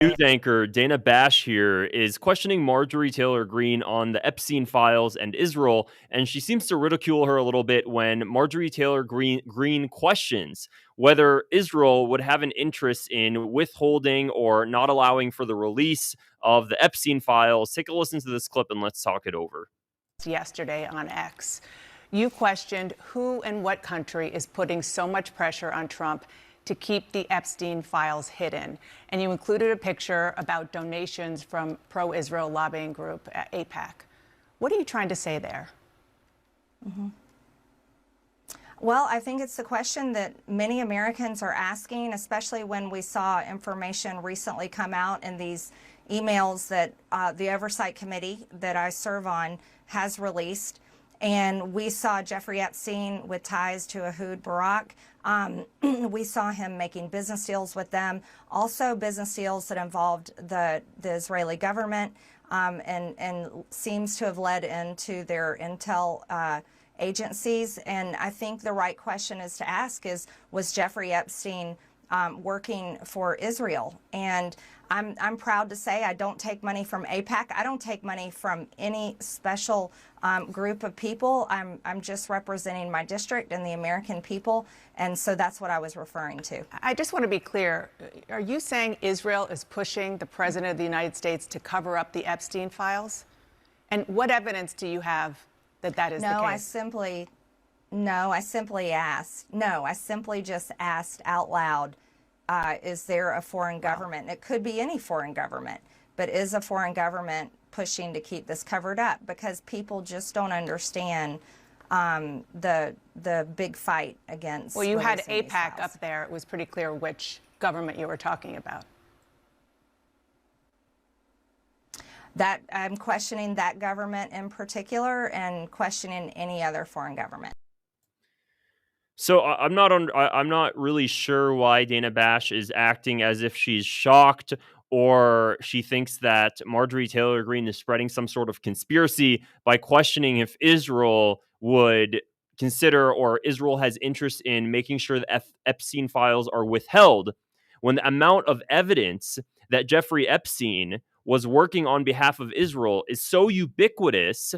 News anchor Dana Bash here is questioning Marjorie Taylor Greene on the Epstein files and Israel, and she seems to ridicule her a little bit when Marjorie Taylor Greene questions whether Israel would have an interest in withholding or not allowing for the release of the Epstein files. Take a listen to this clip and let's talk it over. Yesterday on X, you questioned who and what country is putting so much pressure on Trump to keep the Epstein files hidden. And you included a picture about donations from pro-Israel lobbying group AIPAC. What are you trying to say there? Well, I think it's the question that many Americans are asking, especially when we saw information recently come out in these emails that the Oversight Committee that I serve on has released. And we saw Jeffrey Epstein with ties to Ehud Barak. We saw him making business deals with them, also business deals that involved the Israeli government and seems to have led into their intel agencies. And I think the right question is to ask is, was Jeffrey Epstein working for Israel? And I'm proud to say I don't take money from AIPAC. I don't take money from any special group of people. I'm just representing my district and the American people. And so that's what I was referring to. I just want to be clear. Are you saying Israel is pushing the president of the United States to cover up the Epstein files? And what evidence do you have that that is the case? I simply just asked out loud, is there a foreign government? It could be any foreign government, but is a foreign government pushing to keep this covered up? Because people just don't understand the big fight against. Well, you had AIPAC up there. It was pretty clear which government you were talking about. That I'm questioning that government in particular and questioning any other foreign government. So I'm not really sure why Dana Bash is acting as if she's shocked or she thinks that Marjorie Taylor Greene is spreading some sort of conspiracy by questioning if Israel would consider or Israel has interest in making sure the Epstein files are withheld, when the amount of evidence that Jeffrey Epstein was working on behalf of Israel is so ubiquitous.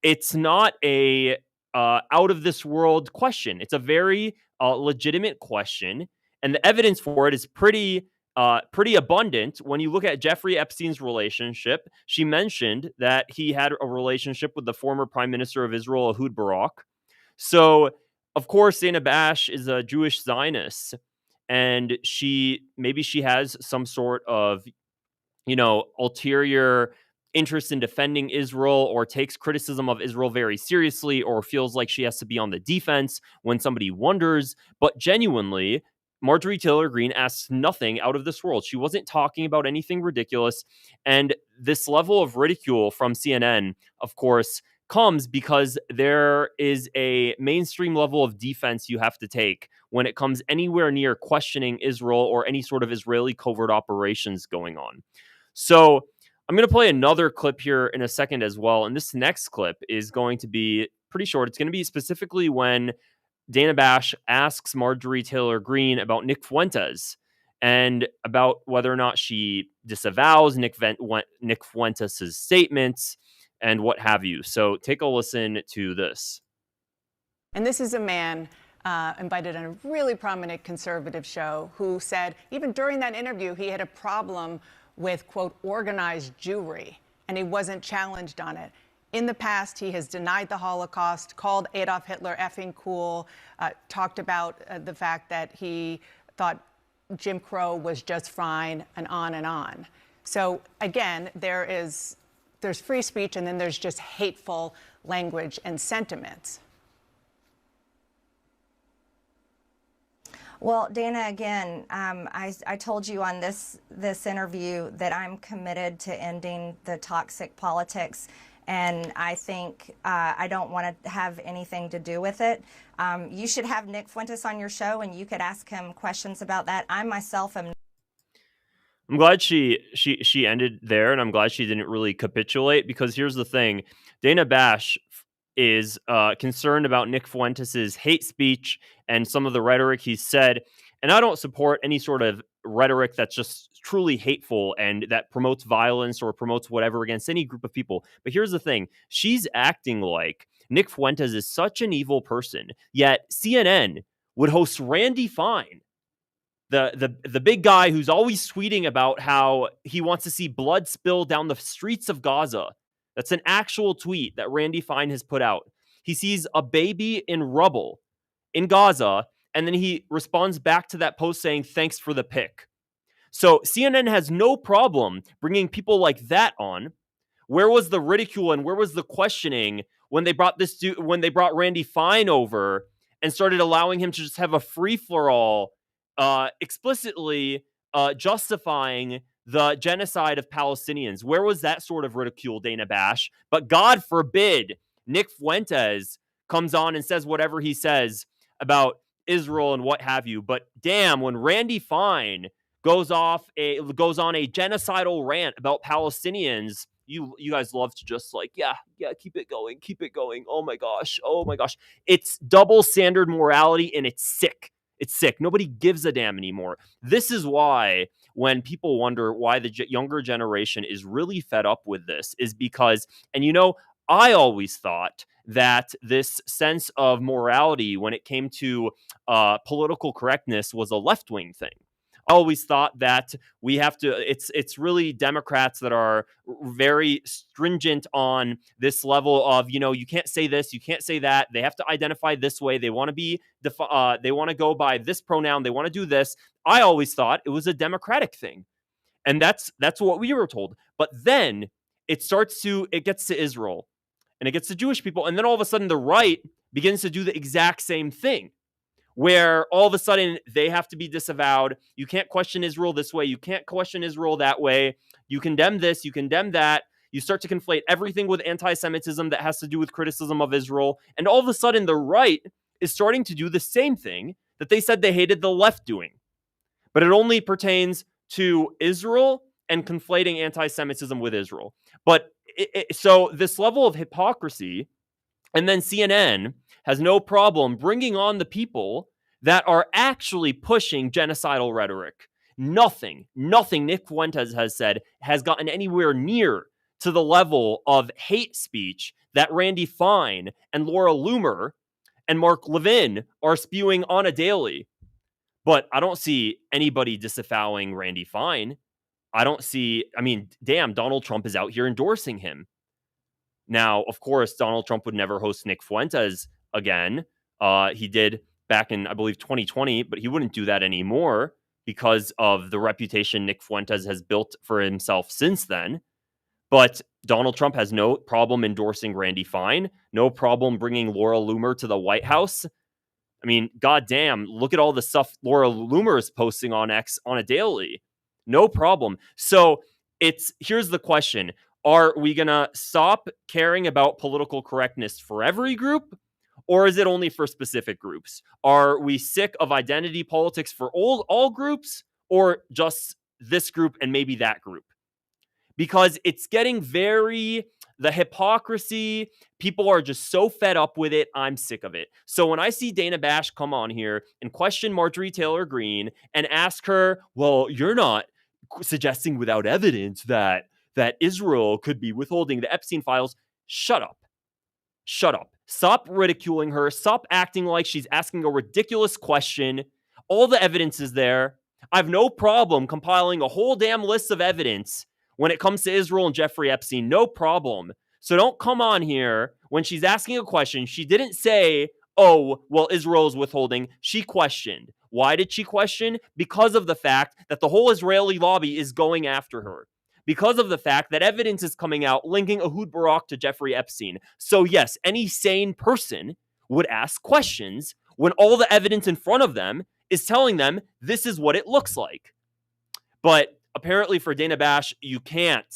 It's not a out of this world question. It's a very legitimate question, and the evidence for it is pretty abundant. When you look at Jeffrey Epstein's relationship, she mentioned that he had a relationship with the former Prime Minister of Israel, Ehud Barak. So, of course, Dana Bash is a Jewish Zionist, and maybe she has some sort of ulterior interest in defending Israel or takes criticism of Israel very seriously or feels like she has to be on the defense when somebody wonders. But genuinely, Marjorie Taylor Greene asks nothing out of this world. She wasn't talking about anything ridiculous. And this level of ridicule from CNN, of course, comes because there is a mainstream level of defense you have to take when it comes anywhere near questioning Israel or any sort of Israeli covert operations going on. So I'm going to play another clip here in a second as well. And this next clip is going to be pretty short. It's going to be specifically when Dana Bash asks Marjorie Taylor Greene about Nick Fuentes and about whether or not she disavows Nick Fuentes' statements and what have you. So take a listen to this. And this is a man invited on a really prominent conservative show who said, even during that interview, he had a problem with, quote, organized Jewry, and he wasn't challenged on it. In the past, he has denied the Holocaust, called Adolf Hitler effing cool, talked about the fact that he thought Jim Crow was just fine, and on and on. So again, there's free speech, and then there's just hateful language and sentiments. Well, Dana, again, I told you on this interview that I'm committed to ending the toxic politics, and I think I don't want to have anything to do with it. You should have Nick Fuentes on your show, and you could ask him questions about that. I myself am. I'm glad she ended there, and I'm glad she didn't really capitulate, because here's the thing. Dana Bash is concerned about Nick Fuentes' hate speech and some of the rhetoric he said. And I don't support any sort of rhetoric that's just truly hateful and that promotes violence or promotes whatever against any group of people. But here's the thing. She's acting like Nick Fuentes is such an evil person, yet CNN would host Randy Fine, the big guy who's always tweeting about how he wants to see blood spill down the streets of Gaza. That's an actual tweet that Randy Fine has put out. He sees a baby in rubble in Gaza, and then he responds back to that post saying, "Thanks for the pic." So CNN has no problem bringing people like that on. Where was the ridicule and where was the questioning when they brought Randy Fine over and started allowing him to just have a free for all, explicitly justifying the genocide of Palestinians? Where was that sort of ridicule, Dana Bash? But God forbid Nick Fuentes comes on and says whatever he says about Israel and what have you. But damn, when Randy Fine goes on a genocidal rant about Palestinians, you guys love to just like, yeah, keep it going. Oh my gosh. It's double standard morality and it's sick. It's sick. Nobody gives a damn anymore. This is why when people wonder why the younger generation is really fed up with this is because, and I always thought that this sense of morality when it came to political correctness was a left-wing thing. I always thought that we have to, it's really Democrats that are very stringent on this level of, you can't say this, you can't say that. They have to identify this way. They want to go by this pronoun. They want to do this. I always thought it was a Democratic thing. And that's what we were told. But then it gets to Israel and it gets to Jewish people. And then all of a sudden the right begins to do the exact same thing, where all of a sudden they have to be disavowed. You can't question Israel this way. You can't question Israel that way. You condemn this. You condemn that. You start to conflate everything with anti-Semitism that has to do with criticism of Israel. And all of a sudden the right is starting to do the same thing that they said they hated the left doing. But it only pertains to Israel and conflating anti-Semitism with Israel. But so this level of hypocrisy, and then CNN has no problem bringing on the people that are actually pushing genocidal rhetoric. Nothing Nick Fuentes has said has gotten anywhere near to the level of hate speech that Randy Fine and Laura Loomer and Mark Levin are spewing on a daily. But I don't see anybody disavowing Randy Fine. Damn, Donald Trump is out here endorsing him. Now, of course, Donald Trump would never host Nick Fuentes again. He did back in, I believe, 2020, but he wouldn't do that anymore because of the reputation Nick Fuentes has built for himself since then. But Donald Trump has no problem endorsing Randy Fine, no problem bringing Laura Loomer to the White House. I mean, goddamn, look at all the stuff Laura Loomer is posting on X on a daily. No problem. So here's the question. Are we going to stop caring about political correctness for every group? Or is it only for specific groups? Are we sick of identity politics for all groups? Or just this group and maybe that group? Because it's getting the hypocrisy, people are just so fed up with it. I'm sick of it. So when I see Dana Bash come on here and question Marjorie Taylor Greene and ask her, well, you're not suggesting without evidence that Israel could be withholding the Epstein files. Shut up. Stop ridiculing her. Stop acting like she's asking a ridiculous question. All the evidence is there. I have no problem compiling a whole damn list of evidence when it comes to Israel and Jeffrey Epstein. No problem. So don't come on here when she's asking a question. She didn't say, oh, well, Israel is withholding. She questioned. Why did she question? Because of the fact that the whole Israeli lobby is going after her. Because of the fact that evidence is coming out linking Ehud Barak to Jeffrey Epstein. So yes, any sane person would ask questions when all the evidence in front of them is telling them this is what it looks like. But apparently for Dana Bash, you can't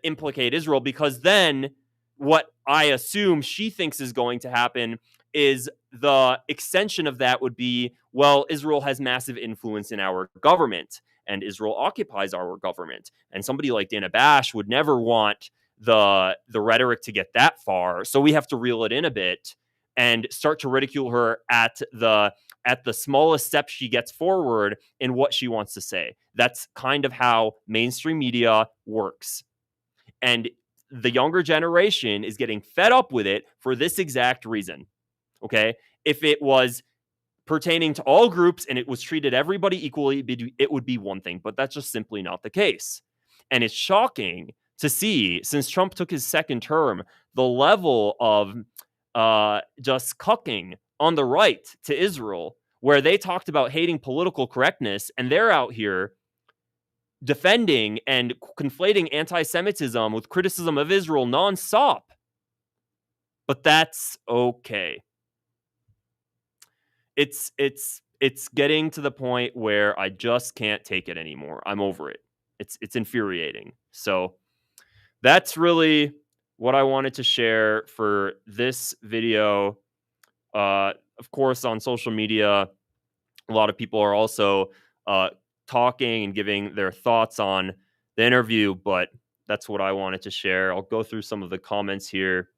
implicate Israel, because then what I assume she thinks is going to happen is the extension of that would be, well, Israel has massive influence in our government and Israel occupies our government. And somebody like Dana Bash would never want the rhetoric to get that far. So we have to reel it in a bit and start to ridicule her at the at the smallest step she gets forward in what she wants to say. That's kind of how mainstream media works. And the younger generation is getting fed up with it for this exact reason. Okay? If it was pertaining to all groups and it was treated everybody equally, it would be one thing, but that's just simply not the case. And it's shocking to see, since Trump took his second term, the level of just cucking on the right to Israel, where they talked about hating political correctness, and they're out here defending and conflating anti-Semitism with criticism of Israel nonstop. But that's okay. It's getting to the point where I just can't take it anymore. I'm over it. It's infuriating. So that's really what I wanted to share for this video. Of course, on social media, a lot of people are also talking and giving their thoughts on the interview, but that's what I wanted to share. I'll go through some of the comments here.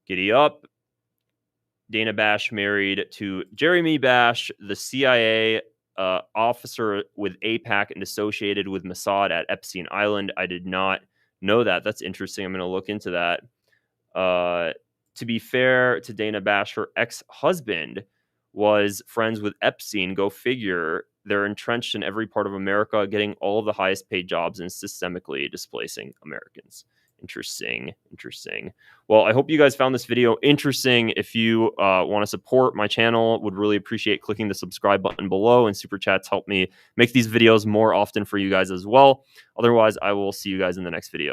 Giddy up. Dana Bash married to Jeremy Bash, the CIA officer with AIPAC and associated with Mossad at Epstein Island. I did not know that. That's interesting. I'm going to look into that. To be fair to Dana Bash, her ex-husband was friends with Epstein. Go figure. They're entrenched in every part of America, getting all of the highest paid jobs and systemically displacing Americans. Interesting. Well, I hope you guys found this video interesting. If you want to support my channel, would really appreciate clicking the subscribe button below, and super chats help me make these videos more often for you guys as well. Otherwise, I will see you guys in the next video.